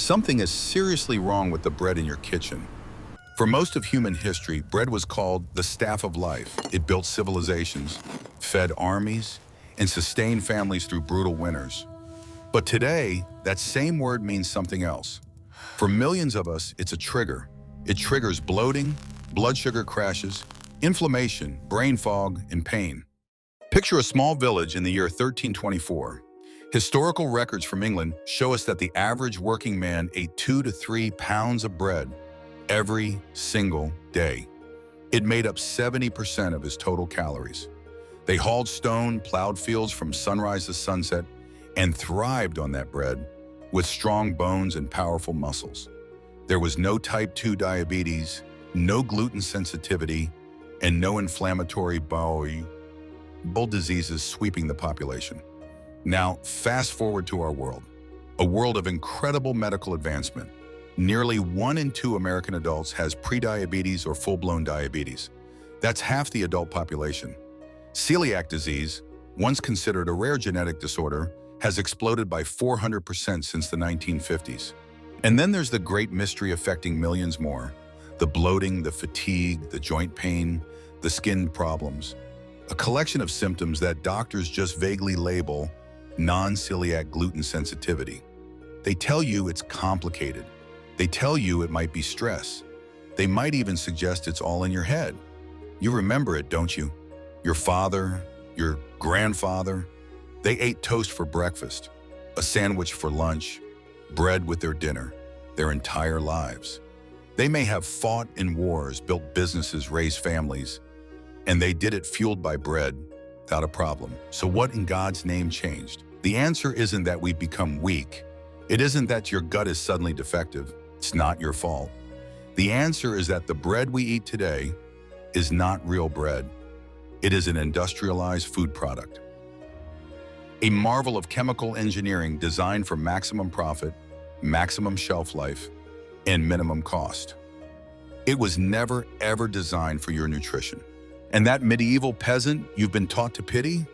something is seriously wrong with the bread in your kitchen. For most of human history, bread was called the staff of life. It built civilizations, fed armies, and sustained families through brutal winters. But today, that same word means something else. For millions of us, it's a trigger. It triggers bloating, blood sugar crashes, inflammation, brain fog, and pain. Picture a small village in the year 1324. Historical records from England show us that the average working man ate 2 to 3 pounds of bread every single day. It made up 70% of his total calories. They hauled stone, plowed fields from sunrise to sunset, and thrived on that bread with strong bones and powerful muscles. There was no type 2 diabetes, no gluten sensitivity, and no inflammatory bowel diseases sweeping the population. Now, fast forward to our world, a world of incredible medical advancement. Nearly 1 in 2 American adults has prediabetes or full-blown diabetes. That's half the adult population. Celiac disease, once considered a rare genetic disorder, has exploded by 400% since the 1950s. And then there's the great mystery affecting millions more: the bloating, the fatigue, the joint pain, the skin problems. A collection of symptoms that doctors just vaguely label non-celiac gluten sensitivity. They tell you it's complicated. They tell you it might be stress. They might even suggest it's all in your head. You remember it, don't you? Your father, your grandfather, they ate toast for breakfast, a sandwich for lunch, bread with their dinner, their entire lives. They may have fought in wars, built businesses, raised families, and they did it fueled by bread without a problem. So what in God's name changed? The answer isn't that we've become weak. It isn't that your gut is suddenly defective. It's not your fault. The answer is that the bread we eat today is not real bread. It is an industrialized food product, a marvel of chemical engineering designed for maximum profit, maximum shelf life, and minimum cost. It was never, ever designed for your nutrition. And that medieval peasant you've been taught to pity?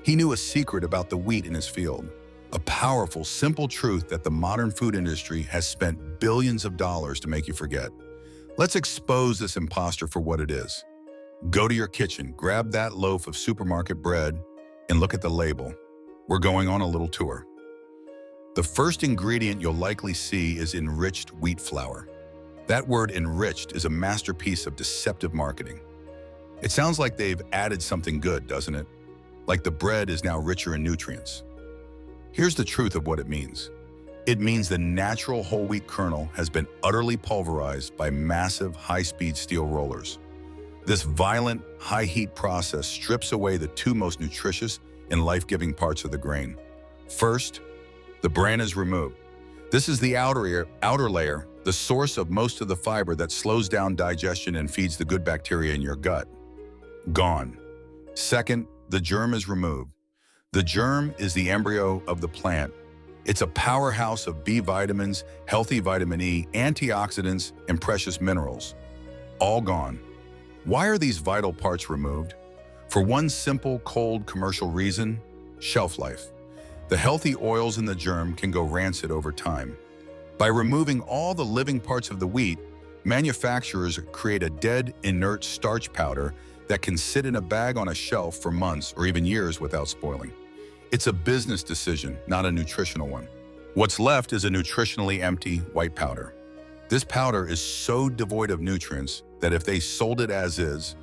He knew a secret about the wheat in his field, a powerful, simple truth that the modern food industry has spent billions of dollars to make you forget. Let's expose this imposter for what it is. Go to your kitchen, grab that loaf of supermarket bread, and look at the label. We're going on a little tour. The first ingredient you'll likely see is enriched wheat flour. That word enriched is a masterpiece of deceptive marketing. It sounds like they've added something good, doesn't it? Like the bread is now richer in nutrients. Here's the truth of what it means. It means the natural whole wheat kernel has been utterly pulverized by massive high-speed steel rollers. This violent, high-heat process strips away the 2 most nutritious and life-giving parts of the grain. First, the bran is removed. This is the outer layer, the source of most of the fiber that slows down digestion and feeds the good bacteria in your gut. Gone. Second, the germ is removed. The germ is the embryo of the plant. It's a powerhouse of B vitamins, healthy vitamin E, antioxidants, and precious minerals. All gone. Why are these vital parts removed? For one simple, cold, commercial reason: shelf life. The healthy oils in the germ can go rancid over time. By removing all the living parts of the wheat, manufacturers create a dead, inert starch powder that can sit in a bag on a shelf for months or even years without spoiling. It's a business decision, not a nutritional one. What's left is a nutritionally empty white powder. This powder is so devoid of nutrients that if they sold it as is,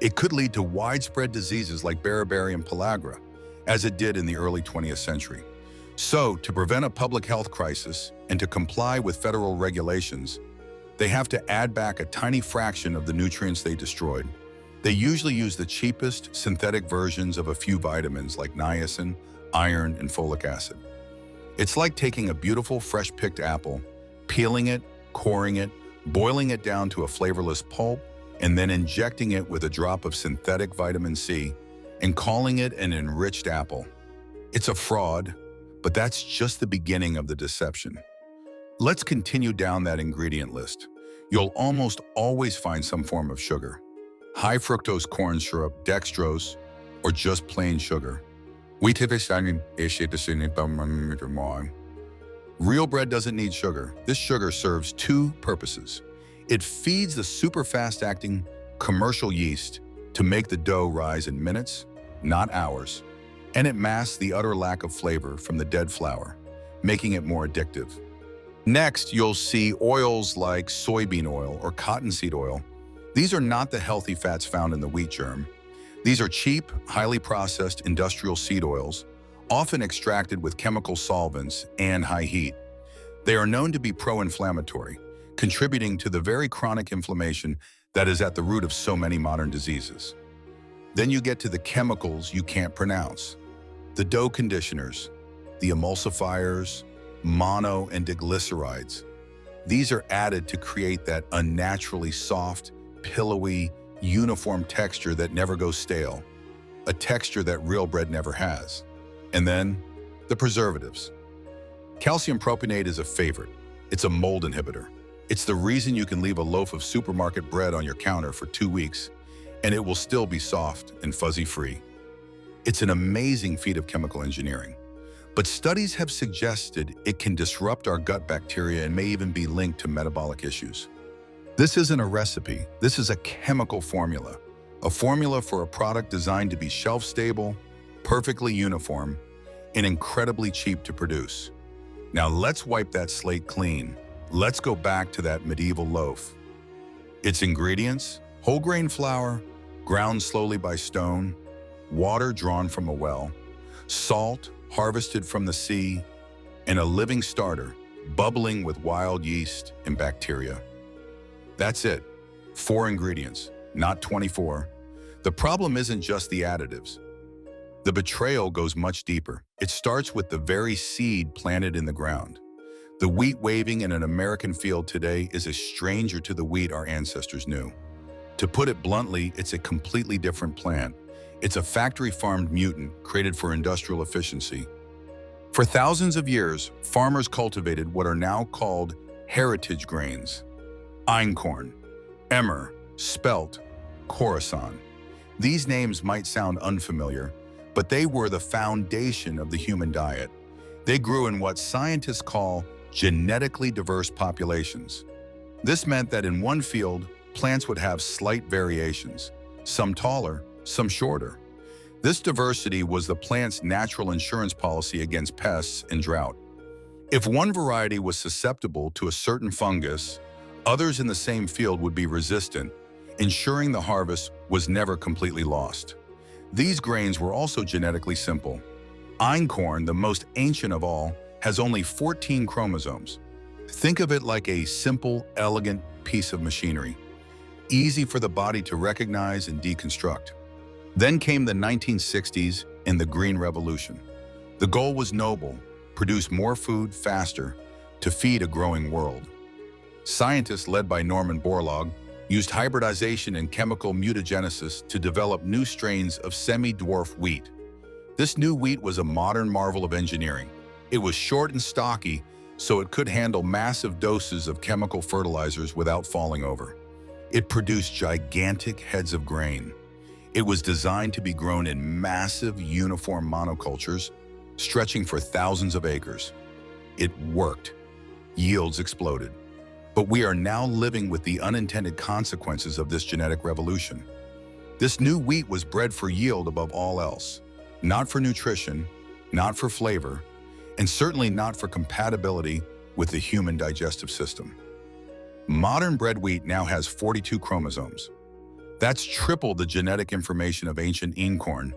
it could lead to widespread diseases like beriberi and pellagra, as it did in the early 20th century. So, to prevent a public health crisis and to comply with federal regulations, they have to add back a tiny fraction of the nutrients they destroyed. They usually use the cheapest synthetic versions of a few vitamins like niacin, iron, and folic acid. It's like taking a beautiful fresh-picked apple, peeling it, coring it, boiling it down to a flavorless pulp, and then injecting it with a drop of synthetic vitamin C and calling it an enriched apple. It's a fraud, but that's just the beginning of the deception. Let's continue down that ingredient list. You'll almost always find some form of sugar: high fructose corn syrup, dextrose, or just plain sugar. Real bread doesn't need sugar. This sugar serves two purposes. It feeds the super fast-acting commercial yeast to make the dough rise in minutes, not hours. And it masks the utter lack of flavor from the dead flour, making it more addictive. Next, you'll see oils like soybean oil or cottonseed oil. These are not the healthy fats found in the wheat germ. These are cheap, highly processed industrial seed oils, often extracted with chemical solvents and high heat. They are known to be pro-inflammatory, contributing to the very chronic inflammation that is at the root of so many modern diseases. Then you get to the chemicals you can't pronounce. The dough conditioners, the emulsifiers, mono and diglycerides. These are added to create that unnaturally soft, pillowy, uniform texture that never goes stale, a texture that real bread never has. And then, the preservatives. Calcium propionate is a favorite. It's a mold inhibitor. It's the reason you can leave a loaf of supermarket bread on your counter for 2 weeks, and it will still be soft and fuzzy-free. It's an amazing feat of chemical engineering. But studies have suggested it can disrupt our gut bacteria and may even be linked to metabolic issues. This isn't a recipe. This is a chemical formula. A formula for a product designed to be shelf-stable, perfectly uniform, and incredibly cheap to produce. Now let's wipe that slate clean. Let's go back to that medieval loaf. Its ingredients: whole grain flour, ground slowly by stone, water drawn from a well, salt harvested from the sea, and a living starter bubbling with wild yeast and bacteria. That's it. 4 ingredients, not 24. The problem isn't just the additives. The betrayal goes much deeper. It starts with the very seed planted in the ground. The wheat waving in an American field today is a stranger to the wheat our ancestors knew. To put it bluntly, it's a completely different plant. It's a factory-farmed mutant created for industrial efficiency. For thousands of years, farmers cultivated what are now called heritage grains: einkorn, emmer, spelt, khorasan. These names might sound unfamiliar, but they were the foundation of the human diet. They grew in what scientists call genetically diverse populations. This meant that in one field, plants would have slight variations, some taller, some shorter. This diversity was the plant's natural insurance policy against pests and drought. If one variety was susceptible to a certain fungus, others in the same field would be resistant, ensuring the harvest was never completely lost. These grains were also genetically simple. Einkorn, the most ancient of all, has only 14 chromosomes. Think of it like a simple, elegant piece of machinery, easy for the body to recognize and deconstruct. Then came the 1960s and the Green Revolution. The goal was noble: produce more food faster to feed a growing world. Scientists led by Norman Borlaug used hybridization and chemical mutagenesis to develop new strains of semi-dwarf wheat. This new wheat was a modern marvel of engineering. It was short and stocky, so it could handle massive doses of chemical fertilizers without falling over. It produced gigantic heads of grain. It was designed to be grown in massive, uniform monocultures, stretching for thousands of acres. It worked. Yields exploded. But we are now living with the unintended consequences of this genetic revolution. This new wheat was bred for yield above all else, not for nutrition, not for flavor, and certainly not for compatibility with the human digestive system. Modern bred wheat now has 42 chromosomes. That's triple the genetic information of ancient einkorn.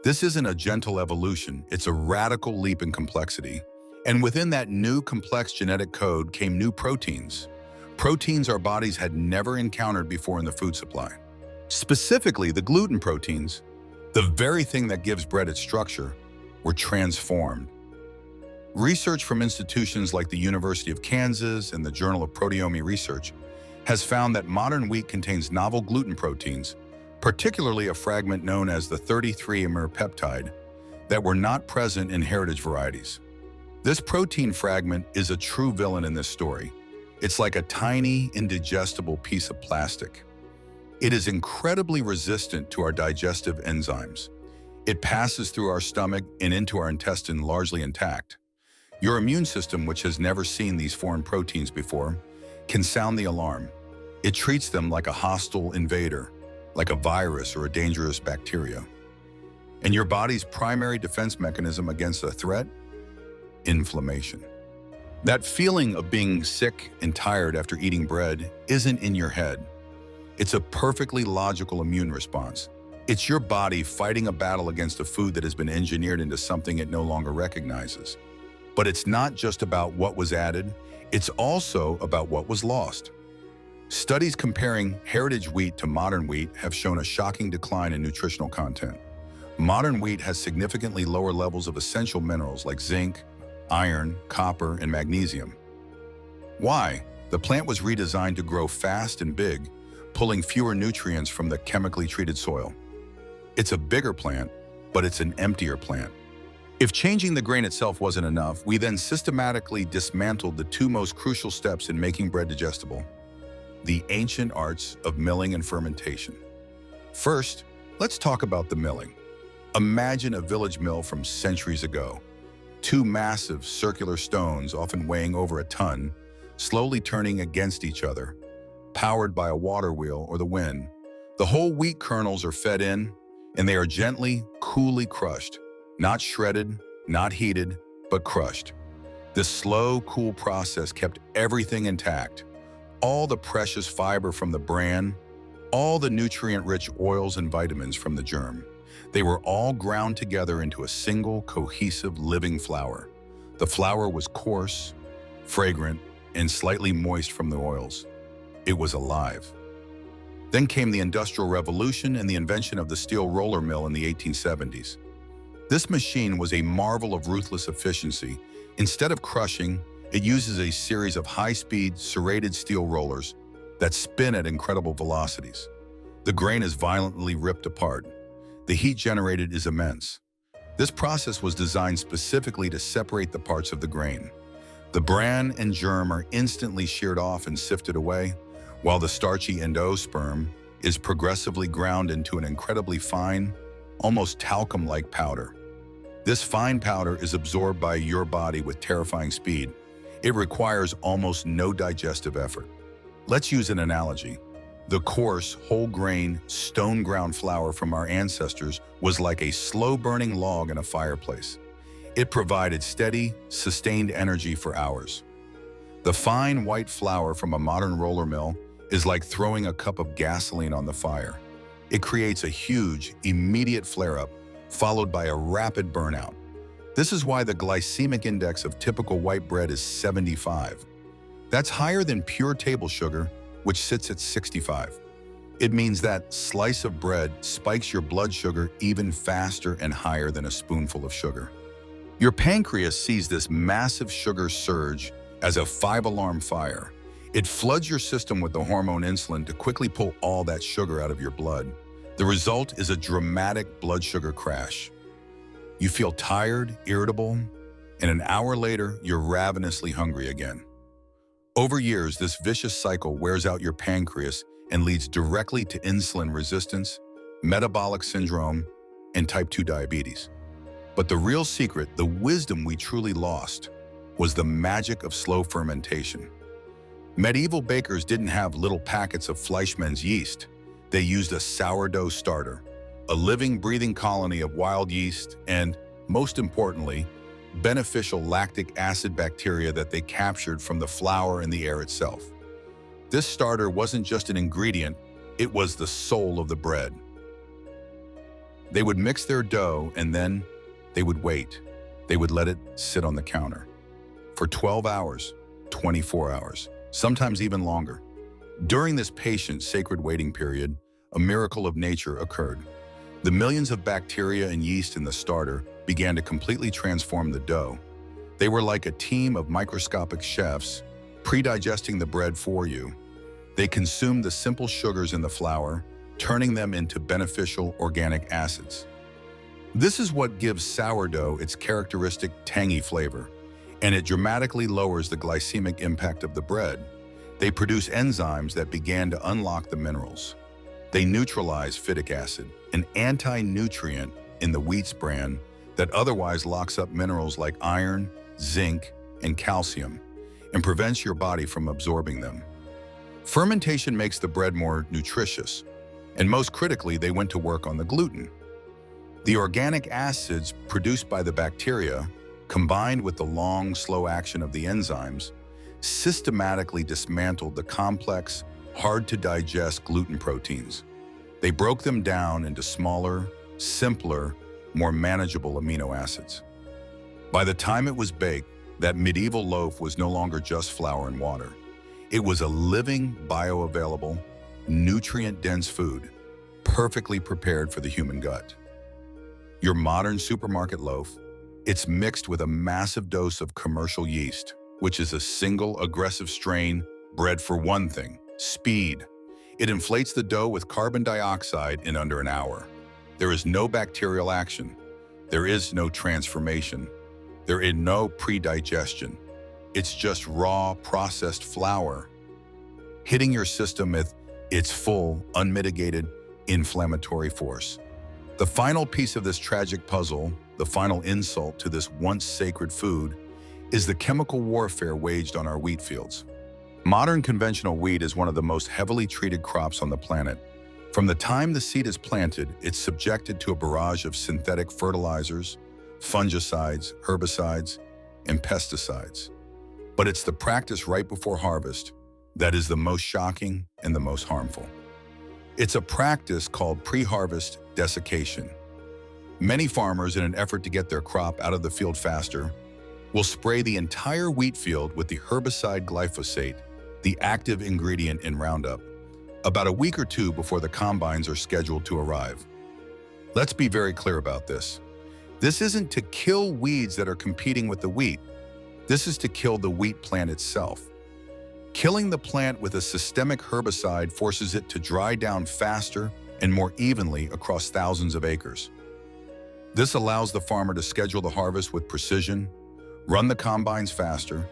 This isn't a gentle evolution, it's a radical leap in complexity. And within that new complex genetic code came new proteins. Proteins our bodies had never encountered before in the food supply. Specifically, the gluten proteins, the very thing that gives bread its structure, were transformed. Research from institutions like the University of Kansas and the Journal of Proteomy Research has found that modern wheat contains novel gluten proteins, particularly a fragment known as the 33-mer peptide, that were not present in heritage varieties. This protein fragment is a true villain in this story. It's like a tiny, indigestible piece of plastic. It is incredibly resistant to our digestive enzymes. It passes through our stomach and into our intestine largely intact. Your immune system, which has never seen these foreign proteins before, can sound the alarm. It treats them like a hostile invader, like a virus or a dangerous bacteria. And your body's primary defense mechanism against a threat? Inflammation. That feeling of being sick and tired after eating bread isn't in your head. It's a perfectly logical immune response. It's your body fighting a battle against a food that has been engineered into something it no longer recognizes. But it's not just about what was added, it's also about what was lost. Studies comparing heritage wheat to modern wheat have shown a shocking decline in nutritional content. Modern wheat has significantly lower levels of essential minerals like zinc, iron, copper, and magnesium. Why? The plant was redesigned to grow fast and big, pulling fewer nutrients from the chemically treated soil. It's a bigger plant, but it's an emptier plant. If changing the grain itself wasn't enough, we then systematically dismantled the two most crucial steps in making bread digestible: the ancient arts of milling and fermentation. First, let's talk about the milling. Imagine a village mill from centuries ago. Two massive circular stones, often weighing over a ton, slowly turning against each other, powered by a water wheel or the wind. The whole wheat kernels are fed in, and they are gently, coolly crushed. Not shredded, not heated, but crushed. This slow, cool process kept everything intact. All the precious fiber from the bran, all the nutrient-rich oils and vitamins from the germ. They were all ground together into a single, cohesive, living flour. The flour was coarse, fragrant, and slightly moist from the oils. It was alive. Then came the Industrial Revolution and the invention of the steel roller mill in the 1870s. This machine was a marvel of ruthless efficiency. Instead of crushing, it uses a series of high-speed, serrated steel rollers that spin at incredible velocities. The grain is violently ripped apart. The heat generated is immense. This process was designed specifically to separate the parts of the grain. The bran and germ are instantly sheared off and sifted away, while the starchy endosperm is progressively ground into an incredibly fine, almost talcum-like powder. This fine powder is absorbed by your body with terrifying speed. It requires almost no digestive effort. Let's use an analogy. The coarse, whole-grain, stone-ground flour from our ancestors was like a slow-burning log in a fireplace. It provided steady, sustained energy for hours. The fine white flour from a modern roller mill is like throwing a cup of gasoline on the fire. It creates a huge, immediate flare-up, followed by a rapid burnout. This is why the glycemic index of typical white bread is 75. That's higher than pure table sugar, which sits at 65. It means that slice of bread spikes your blood sugar even faster and higher than a spoonful of sugar. Your pancreas sees this massive sugar surge as a 5-alarm fire. It floods your system with the hormone insulin to quickly pull all that sugar out of your blood. The result is a dramatic blood sugar crash. You feel tired, irritable, and an hour later, you're ravenously hungry again. Over years, this vicious cycle wears out your pancreas and leads directly to insulin resistance, metabolic syndrome, and type 2 diabetes. But the real secret, the wisdom we truly lost, was the magic of slow fermentation. Medieval bakers didn't have little packets of Fleischmann's yeast. They used a sourdough starter, a living, breathing colony of wild yeast and, most importantly, beneficial lactic acid bacteria that they captured from the flour and the air itself. This starter wasn't just an ingredient, it was the soul of the bread. They would mix their dough and then they would wait. They would let it sit on the counter for 12 hours, 24 hours, sometimes even longer. During this patient, sacred waiting period, a miracle of nature occurred. The millions of bacteria and yeast in the starter began to completely transform the dough. They were like a team of microscopic chefs, pre-digesting the bread for you. They consumed the simple sugars in the flour, turning them into beneficial organic acids. This is what gives sourdough its characteristic tangy flavor, and it dramatically lowers the glycemic impact of the bread. They produce enzymes that began to unlock the minerals. They neutralize phytic acid, an anti-nutrient in the wheat's bran that otherwise locks up minerals like iron, zinc, and calcium and prevents your body from absorbing them. Fermentation makes the bread more nutritious, and most critically, they went to work on the gluten. The organic acids produced by the bacteria, combined with the long, slow action of the enzymes, systematically dismantled the complex, hard-to-digest gluten proteins. They broke them down into smaller, simpler, more manageable amino acids. By the time it was baked, that medieval loaf was no longer just flour and water. It was a living, bioavailable, nutrient-dense food, perfectly prepared for the human gut. Your modern supermarket loaf, it's mixed with a massive dose of commercial yeast, which is a single aggressive strain bred for one thing: speed. It inflates the dough with carbon dioxide in under an hour. There is no bacterial action. There is no transformation. There is no pre-digestion. It's just raw, processed flour, hitting your system with its full, unmitigated, inflammatory force. The final piece of this tragic puzzle, the final insult to this once sacred food, is the chemical warfare waged on our wheat fields. Modern conventional wheat is one of the most heavily treated crops on the planet. From the time the seed is planted, it's subjected to a barrage of synthetic fertilizers, fungicides, herbicides, and pesticides. But it's the practice right before harvest that is the most shocking and the most harmful. It's a practice called pre-harvest desiccation. Many farmers, in an effort to get their crop out of the field faster, will spray the entire wheat field with the herbicide glyphosate, the active ingredient in Roundup, about a week or two before the combines are scheduled to arrive. Let's be very clear about this. This isn't to kill weeds that are competing with the wheat. This is to kill the wheat plant itself. Killing the plant with a systemic herbicide forces it to dry down faster and more evenly across thousands of acres. This allows the farmer to schedule the harvest with precision, run the combines faster,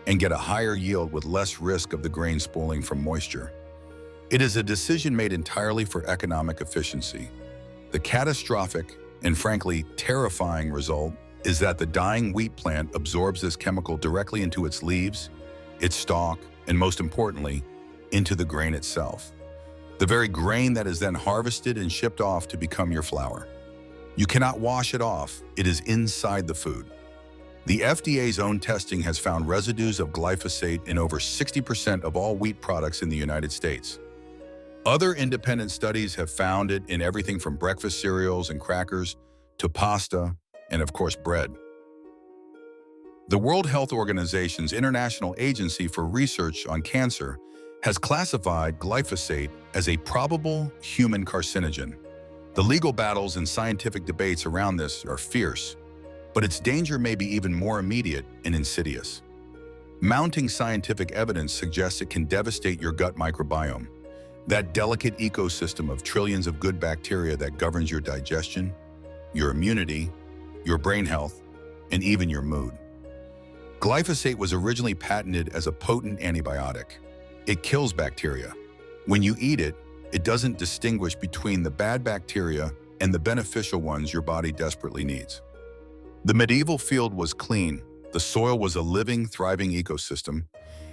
and get a higher yield with less risk of the grain spoiling from moisture. It is a decision made entirely for economic efficiency. The catastrophic and frankly terrifying result is that the dying wheat plant absorbs this chemical directly into its leaves, its stalk, and most importantly, into the grain itself. The very grain that is then harvested and shipped off to become your flour. You cannot wash it off. It is inside the food. The FDA's own testing has found residues of glyphosate in over 60% of all wheat products in the United States. Other independent studies have found it in everything from breakfast cereals and crackers to pasta and, of course, bread. The World Health Organization's International Agency for Research on Cancer has classified glyphosate as a probable human carcinogen. The legal battles and scientific debates around this are fierce, but its danger may be even more immediate and insidious. Mounting scientific evidence suggests it can devastate your gut microbiome, that delicate ecosystem of trillions of good bacteria that governs your digestion, your immunity, your brain health, and even your mood. Glyphosate was originally patented as a potent antibiotic. It kills bacteria. When you eat it, it doesn't distinguish between the bad bacteria and the beneficial ones your body desperately needs. The medieval field was clean. The soil was a living, thriving ecosystem,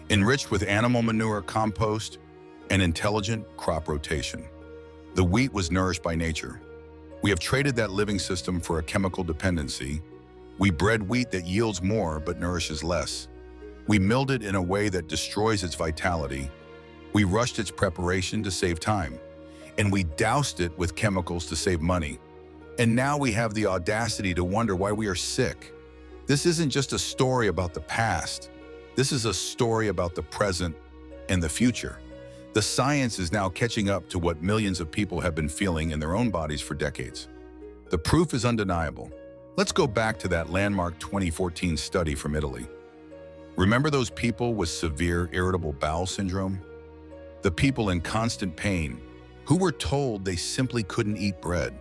enriched with animal manure, compost, and intelligent crop rotation. The wheat was nourished by nature. We have traded that living system for a chemical dependency. We bred wheat that yields more but nourishes less. We milled it in a way that destroys its vitality. We rushed its preparation to save time. And we doused it with chemicals to save money. And now we have the audacity to wonder why we are sick. This isn't just a story about the past. This is a story about the present and the future. The science is now catching up to what millions of people have been feeling in their own bodies for decades. The proof is undeniable. Let's go back to that landmark 2014 study from Italy. Remember those people with severe irritable bowel syndrome? The people in constant pain who were told they simply couldn't eat bread.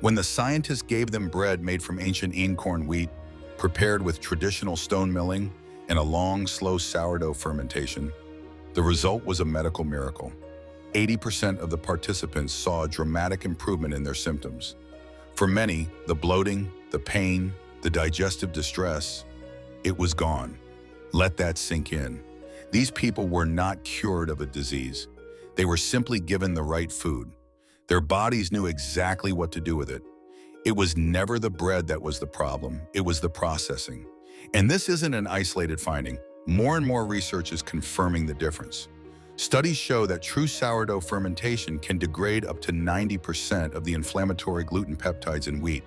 When the scientists gave them bread made from ancient einkorn wheat, prepared with traditional stone milling and a long, slow sourdough fermentation, the result was a medical miracle. 80% of the participants saw a dramatic improvement in their symptoms. For many, the bloating, the pain, the digestive distress, it was gone. Let that sink in. These people were not cured of a disease. They were simply given the right food. Their bodies knew exactly what to do with it. It was never the bread that was the problem, it was the processing. And this isn't an isolated finding. More and more research is confirming the difference. Studies show that true sourdough fermentation can degrade up to 90% of the inflammatory gluten peptides in wheat.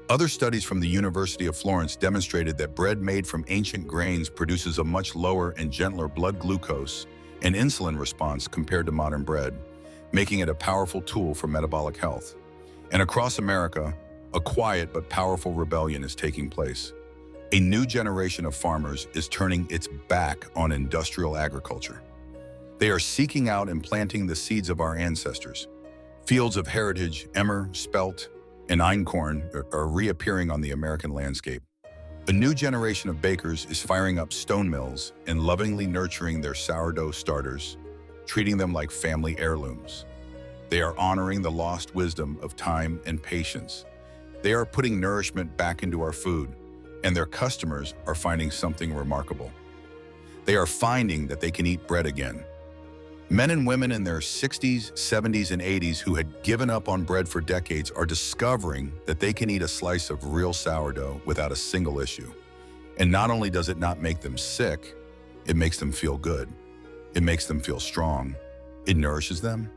Other studies from the University of Florence demonstrated that bread made from ancient grains produces a much lower and gentler blood glucose and insulin response compared to modern bread, making it a powerful tool for metabolic health. And across America, a quiet but powerful rebellion is taking place. A new generation of farmers is turning its back on industrial agriculture. They are seeking out and planting the seeds of our ancestors. Fields of heritage, emmer, spelt, and einkorn are reappearing on the American landscape. A new generation of bakers is firing up stone mills and lovingly nurturing their sourdough starters, treating them like family heirlooms. They are honoring the lost wisdom of time and patience. They are putting nourishment back into our food, and their customers are finding something remarkable. They are finding that they can eat bread again. Men and women in their 60s, 70s, and 80s who had given up on bread for decades are discovering that they can eat a slice of real sourdough without a single issue. And not only does it not make them sick, it makes them feel good. It makes them feel strong. It nourishes them.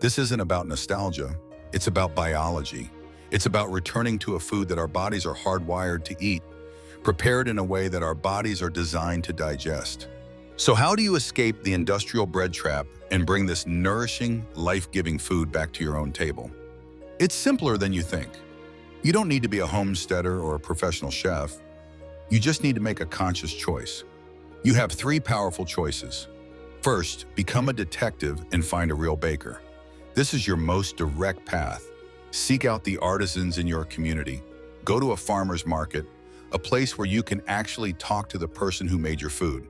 This isn't about nostalgia, it's about biology. It's about returning to a food that our bodies are hardwired to eat, prepared in a way that our bodies are designed to digest. So how do you escape the industrial bread trap and bring this nourishing, life-giving food back to your own table? It's simpler than you think. You don't need to be a homesteader or a professional chef. You just need to make a conscious choice. You have 3 powerful choices. First, become a detective and find a real baker. This is your most direct path. Seek out the artisans in your community. Go to a farmer's market, a place where you can actually talk to the person who made your food.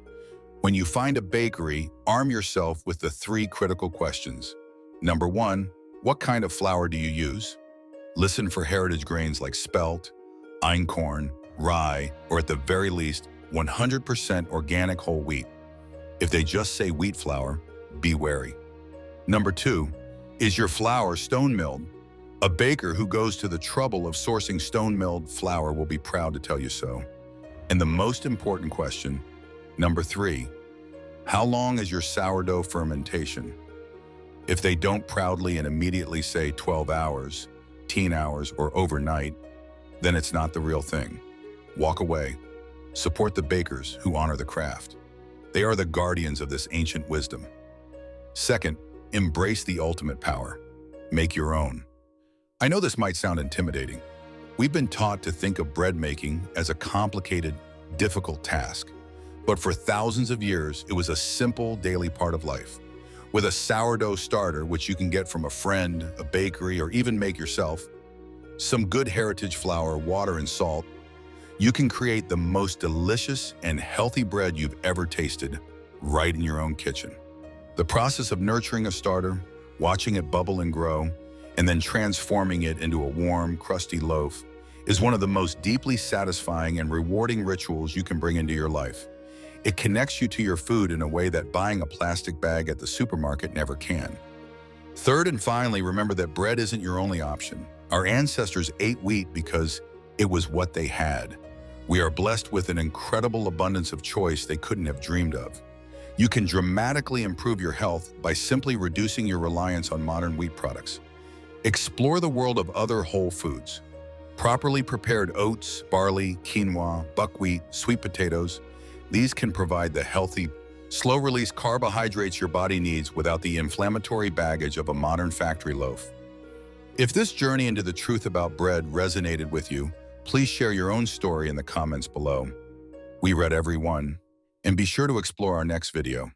When you find a bakery, arm yourself with the 3 critical questions. Number 1, what kind of flour do you use? Listen for heritage grains like spelt, einkorn, rye, or at the very least, 100% organic whole wheat. If they just say wheat flour, be wary. Number 2, is your flour stone-milled? A baker who goes to the trouble of sourcing stone-milled flour will be proud to tell you so. And the most important question, number 3, how long is your sourdough fermentation? If they don't proudly and immediately say 12 hours, 10 hours, or overnight, then it's not the real thing. Walk away. Support the bakers who honor the craft. They are the guardians of this ancient wisdom. Second, embrace the ultimate power. Make your own. I know this might sound intimidating. We've been taught to think of bread making as a complicated, difficult task. But for thousands of years, it was a simple daily part of life. With a sourdough starter, which you can get from a friend, a bakery, or even make yourself, some good heritage flour, water, and salt, you can create the most delicious and healthy bread you've ever tasted right in your own kitchen. The process of nurturing a starter, watching it bubble and grow, and then transforming it into a warm, crusty loaf is one of the most deeply satisfying and rewarding rituals you can bring into your life. It connects you to your food in a way that buying a plastic bag at the supermarket never can. Third and finally, remember that bread isn't your only option. Our ancestors ate wheat because it was what they had. We are blessed with an incredible abundance of choice they couldn't have dreamed of. You can dramatically improve your health by simply reducing your reliance on modern wheat products. Explore the world of other whole foods. Properly prepared oats, barley, quinoa, buckwheat, sweet potatoes. These can provide the healthy, slow-release carbohydrates your body needs without the inflammatory baggage of a modern factory loaf. If this journey into the truth about bread resonated with you, please share your own story in the comments below. We read every one. And be sure to explore our next video.